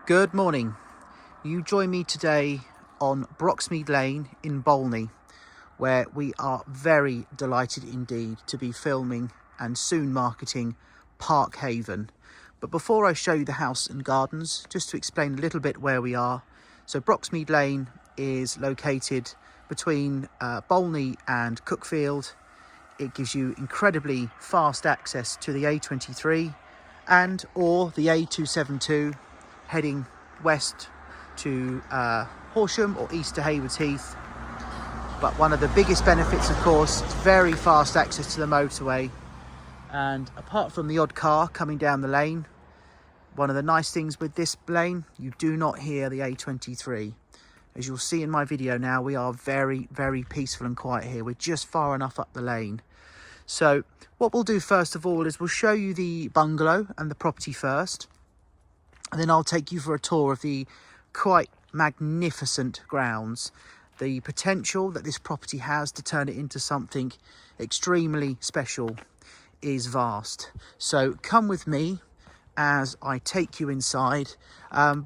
Good morning. You join me today on Broxmead Lane in Bolney, where we are very delighted indeed to be filming and soon marketing Park Haven. But before I show you the house and gardens, just to explain a little bit where we are. So Broxmead Lane is located between Bolney and Cuckfield. It gives you incredibly fast access to the A23 and or the A272 heading west to Horsham or east to Haywards Heath. But one of the biggest benefits, of course, is very fast access to the motorway. And apart from the odd car coming down the lane, one of the nice things with this lane, you do not hear the A23. As you'll see in my video now, we are very, very peaceful and quiet here. We're just far enough up the lane. So what we'll do first of all is we'll show you the bungalow and the property first. And then I'll take you for a tour of the quite magnificent grounds. The potential that this property has to turn it into something extremely special is vast. So come with me as I take you inside.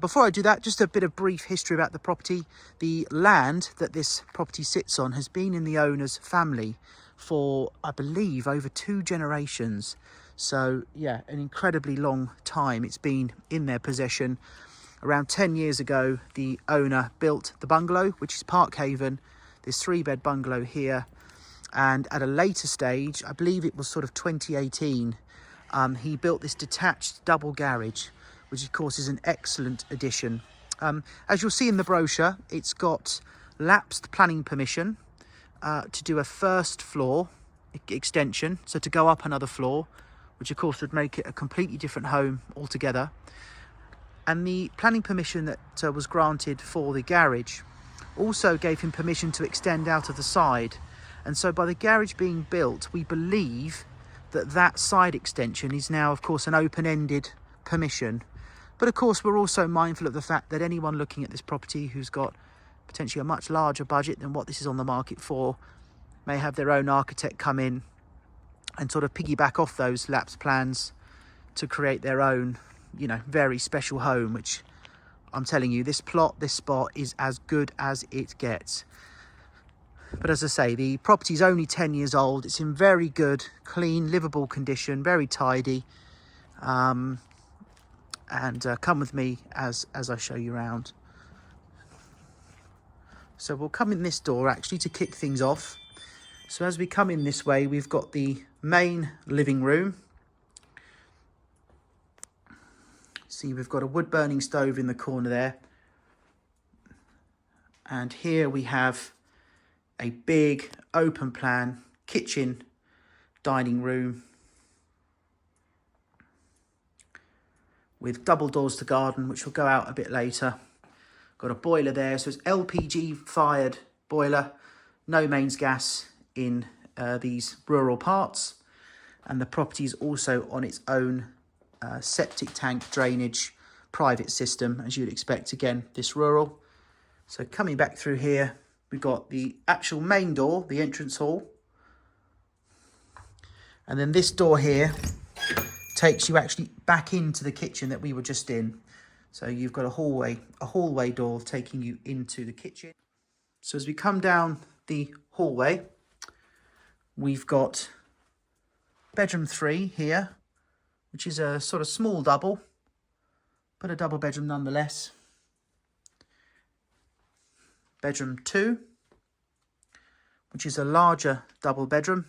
Before I do that, just a bit of brief history about the property. The land that this property sits on has been in the owner's family for, I believe, over 2 generations. So yeah, an incredibly long time it's been in their possession. Around 10 years ago, the owner built the bungalow, which is Park Haven, this 3-bed bungalow here. And at a later stage, I believe it was sort of 2018, he built this detached double garage, which of course is an excellent addition. As you'll see in the brochure, it's got lapsed planning permission to do a first floor extension, so to go up another floor, which of course would make it a completely different home altogether. And the planning permission that was granted for the garage also gave him permission to extend out of the side. And so by the garage being built, we believe that that side extension is now, of course, an open-ended permission. But of course, we're also mindful of the fact that anyone looking at this property who's got potentially a much larger budget than what this is on the market for may have their own architect come in and sort of piggyback off those lapsed plans to create their own, very special home, which I'm telling you, this spot is as good as it gets. But as I say, the property is only 10 years old. It's in very good, clean, livable condition, very tidy. And come with me as I show you around. So we'll come in this door actually to kick things off. So as we come in this way, we've got the main living room. See, we've got a wood burning stove in the corner there. And here we have a big open plan kitchen, dining room with double doors to garden, which will go out a bit later. Got a boiler there, so it's LPG fired boiler, no mains gas in these rural parts. And the property is also on its own septic tank drainage private system, as you'd expect, again, this rural. So coming back through here, we've got the actual main door, the entrance hall. And then this door here takes you actually back into the kitchen that we were just in. So you've got a hallway door taking you into the kitchen. So as we come down the hallway, we've got bedroom 3 here, which is a sort of small double, but a double bedroom nonetheless. Bedroom 2, which is a larger double bedroom.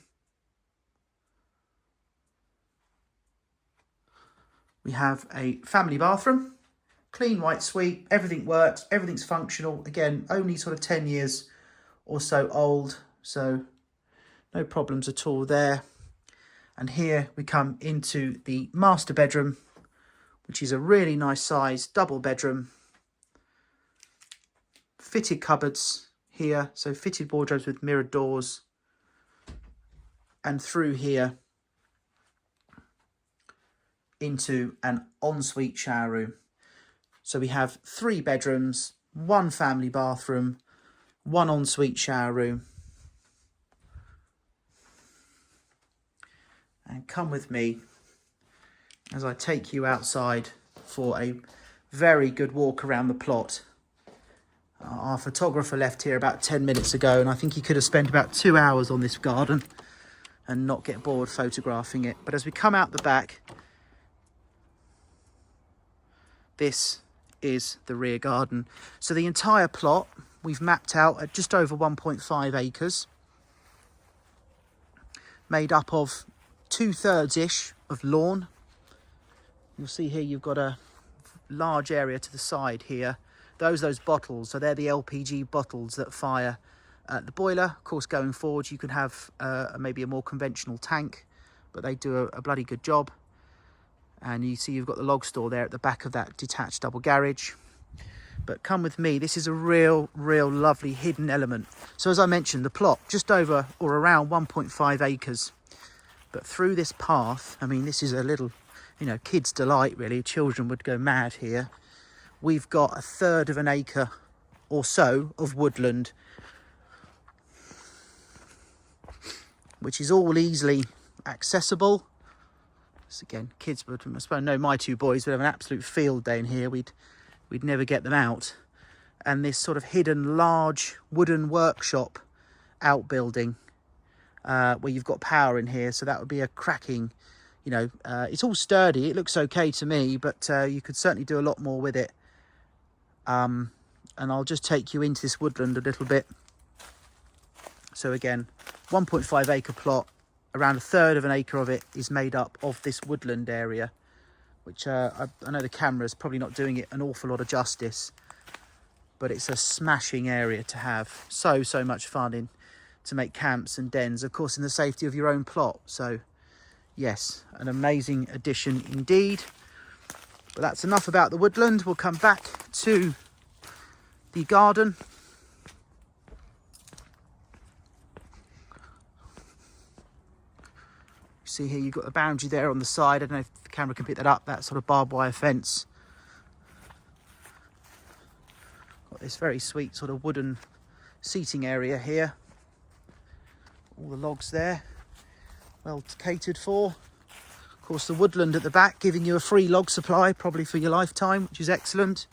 We have a family bathroom, clean white suite, everything works, everything's functional. Again, only sort of 10 years or so old, so no problems at all there. And here we come into the master bedroom, which is a really nice size double bedroom. Fitted cupboards here, so fitted wardrobes with mirrored doors. And through here into an ensuite shower room. So we have 3 bedrooms, 1 family bathroom, 1 ensuite shower room. And come with me as I take you outside for a very good walk around the plot. Our photographer left here about 10 minutes ago, and I think he could have spent about 2 hours on this garden and not get bored photographing it. But as we come out the back, this is the rear garden. So the entire plot we've mapped out at just over 1.5 acres, made up of 2/3-ish of lawn. You'll see here you've got a large area to the side here. Those bottles, so they're the LPG bottles that fire at the boiler. Of course, going forward, you can have maybe a more conventional tank, but they do a bloody good job. And you see you've got the log store there at the back of that detached double garage. But come with me, this is a real lovely hidden element. So as I mentioned, the plot just over or around 1.5 acres. But through this path, I mean, this is a little, you know, kid's delight really. Children would go mad here. We've got 1/3 of an acre or so of woodland, which is all easily accessible. So again, kids would, I suppose, know my two boys would have an absolute field day in here. We'd never get them out. And this sort of hidden large wooden workshop outbuilding where you've got power in here. So that would be a cracking, you know, it's all sturdy. It looks okay to me, but you could certainly do a lot more with it. And I'll just take you into this woodland a little bit. So again, 1.5 acre plot, around 1/3 of an acre of it is made up of this woodland area, which I know the camera's probably not doing it an awful lot of justice, but it's a smashing area to have. So much fun in to make camps and dens, of course, in the safety of your own plot. So yes, an amazing addition indeed. But that's enough about the woodland. We'll come back to the garden. See here, you've got the boundary there on the side. I don't know if the camera can pick that up, that sort of barbed wire fence. Got this very sweet sort of wooden seating area here. All the logs there, well catered for. Of course, the woodland at the back giving you a free log supply, probably for your lifetime, which is excellent.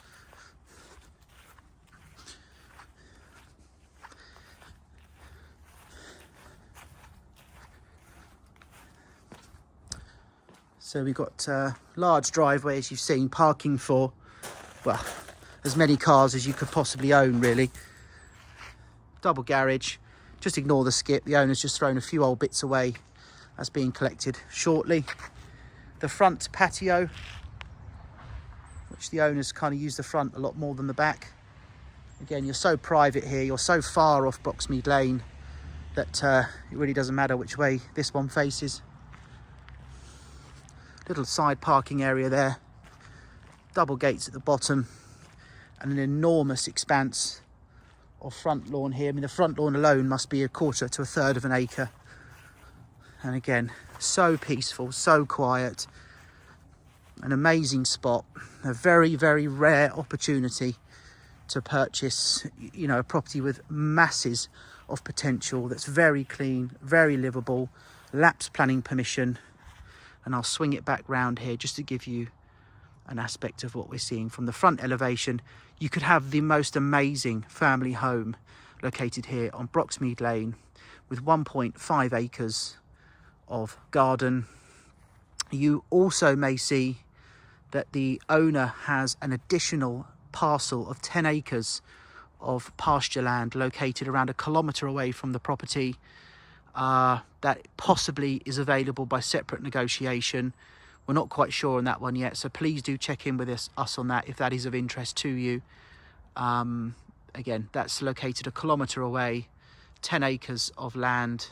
So we've got a large driveway, as you've seen, parking for, well, as many cars as you could possibly own, really. Double garage. Just ignore the skip. The owner's just thrown a few old bits away. That's being collected shortly. The front patio, which the owners kind of use the front a lot more than the back. Again, you're so private here. You're so far off Broxmead Lane that it really doesn't matter which way this one faces. Little side parking area there, double gates at the bottom, and an enormous expanse of front lawn here. I mean, the front lawn alone must be 1/4 to 1/3 of an acre. And again, so peaceful, so quiet, an amazing spot, a very rare opportunity to purchase, you know, a property with masses of potential that's very clean, very livable, lapse planning permission. And I'll swing it back round here just to give you an aspect of what we're seeing from the front elevation. You could have the most amazing family home located here on Broxmead Lane with 1.5 acres of garden. You also may see that the owner has an additional parcel of 10 acres of pasture land located around 1 kilometre away from the property. That possibly is available by separate negotiation. We're not quite sure on that one yet, so please do check in with us on that if that is of interest to you. Again, that's located 1 kilometre away, 10 acres of land,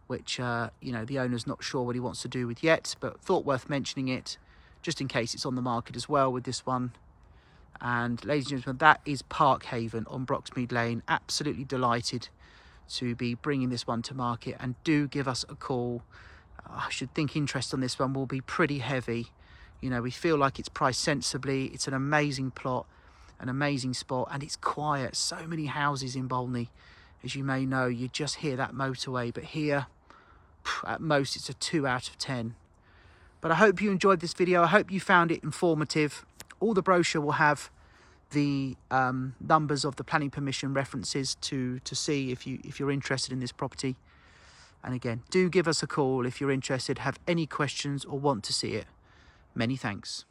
which you know, the owner's not sure what he wants to do with yet, but thought worth mentioning it just in case it's on the market as well with this one. And ladies and gentlemen, that is Park Haven on Broxmead Lane. Absolutely delighted to be bringing this one to market, and do give us a call. I should think interest on this one will be pretty heavy. You know, we feel like it's priced sensibly. It's an amazing plot, an amazing spot, and it's quiet. So many houses in Bolney, as you may know. You just hear that motorway, but here at most it's a 2 out of 10. But I hope you enjoyed this video. I hope you found it informative. All the brochure will have the numbers of the planning permission references to see if you're interested in this property. And again, do give us a call if you're interested, have any questions or want to see it. Many thanks.